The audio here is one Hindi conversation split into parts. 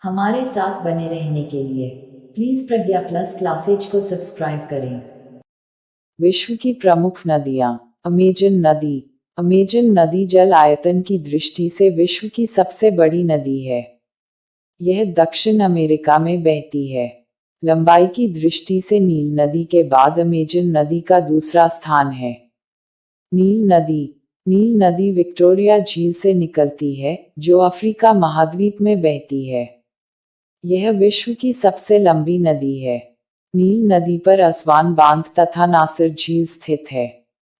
हमारे साथ बने रहने के लिए प्लीज प्रज्ञा प्लस क्लासेज को सब्सक्राइब करें। विश्व की प्रमुख नदियां। अमेजन नदी। अमेजन नदी जल आयतन की दृष्टि से विश्व की सबसे बड़ी नदी है। यह दक्षिण अमेरिका में बहती है। लंबाई की दृष्टि से नील नदी के बाद अमेजन नदी का दूसरा स्थान है। नील नदी। नील नदी विक्टोरिया झील से निकलती है, जो अफ्रीका महाद्वीप में बहती है। यह विश्व की सबसे लंबी नदी है। नील नदी पर असवान बांध तथा नासिर झील स्थित है।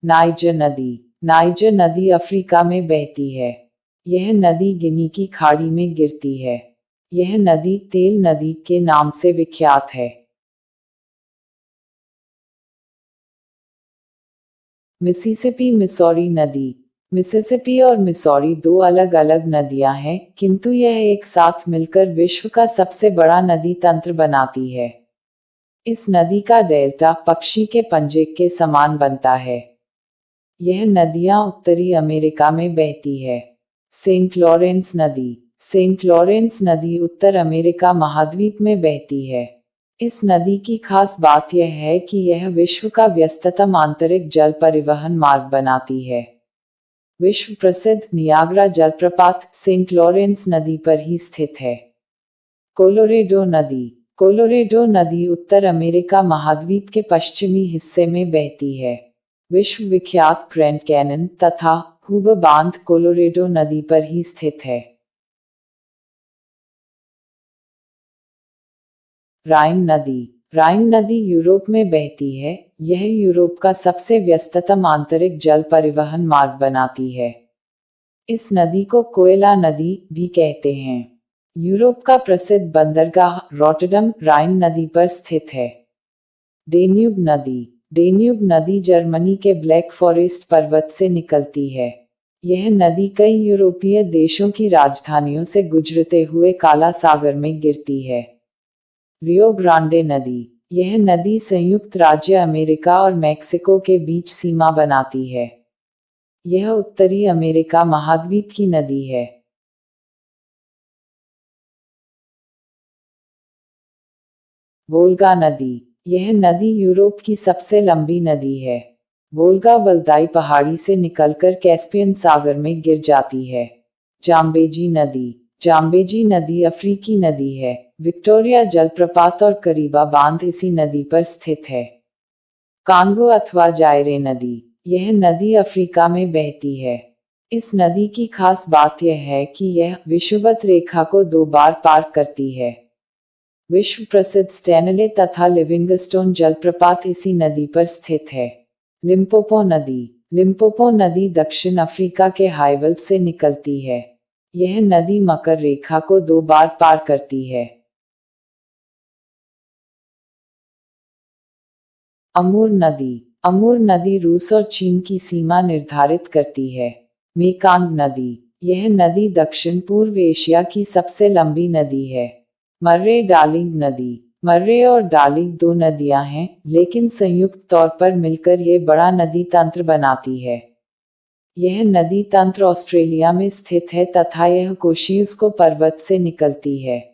नाइजर नदी। नाइजर नदी अफ्रीका में बहती है। यह नदी गिनी की खाड़ी में गिरती है। यह नदी तेल नदी के नाम से विख्यात है। मिसिसिपी मिसौरी नदी। मिसिसिपी और मिसौरी दो अलग अलग नदियां हैं, किंतु यह एक साथ मिलकर विश्व का सबसे बड़ा नदी तंत्र बनाती है। इस नदी का डेल्टा पक्षी के पंजे के समान बनता है। यह नदियां उत्तरी अमेरिका में बहती है। सेंट लॉरेंस नदी। सेंट लॉरेंस नदी उत्तर अमेरिका महाद्वीप में बहती है। इस नदी की खास बात यह है कि यह विश्व का व्यस्ततम आंतरिक जल परिवहन मार्ग बनाती है। विश्व प्रसिद्ध नियाग्रा जलप्रपात सेंट लॉरेंस नदी पर ही स्थित है। कोलोरेडो नदी। कोलोरेडो नदी उत्तर अमेरिका महाद्वीप के पश्चिमी हिस्से में बहती है। विश्व विख्यात ग्रैंड कैनन तथा हूबर बांध कोलोरेडो नदी पर ही स्थित है। राइन नदी। राइन नदी यूरोप में बहती है। यह यूरोप का सबसे व्यस्ततम आंतरिक जल परिवहन मार्ग बनाती है। इस नदी को कोयला नदी भी कहते हैं। यूरोप का प्रसिद्ध बंदरगाह रॉटरडम राइन नदी पर स्थित है। डेन्यूब नदी। डेन्यूब नदी जर्मनी के ब्लैक फॉरेस्ट पर्वत से निकलती है। यह नदी कई यूरोपीय देशों की राजधानियों से गुजरते हुए काला सागर में गिरती है। रियो ग्रांडे नदी। यह नदी संयुक्त राज्य अमेरिका और मैक्सिको के बीच सीमा बनाती है। यह उत्तरी अमेरिका महाद्वीप की नदी है। वोल्गा नदी। यह नदी यूरोप की सबसे लंबी नदी है। वोल्गा वल्दाई पहाड़ी से निकलकर कैस्पियन सागर में गिर जाती है। जाम्बेजी नदी। जाम्बेजी नदी अफ्रीकी नदी है। विक्टोरिया जलप्रपात और करीबा बांध इसी नदी पर स्थित है। कांगो अथवा जायरे नदी। यह नदी अफ्रीका में बहती है। इस नदी की खास बात यह है कि यह विषुवत रेखा को 2 बार पार करती है। विश्व प्रसिद्ध स्टैनले तथा लिविंगस्टोन जलप्रपात इसी नदी पर स्थित है। लिम्पोपो नदी। लिम्पोपो नदी दक्षिण अफ्रीका के हाईवेल्ड से निकलती है। यह नदी मकर रेखा को 2 बार पार करती है। अमूर नदी। अमूर नदी रूस और चीन की सीमा निर्धारित करती है। मेकांग नदी। यह नदी दक्षिण पूर्व एशिया की सबसे लंबी नदी है। मर्रे डार्लिंग नदी। मर्रे और डार्लिंग 2 नदियां हैं, लेकिन संयुक्त तौर पर मिलकर ये बड़ा नदी तंत्र बनाती है। यह नदी तंत्र ऑस्ट्रेलिया में स्थित है तथा यह कोशियुस्को पर्वत से निकलती है।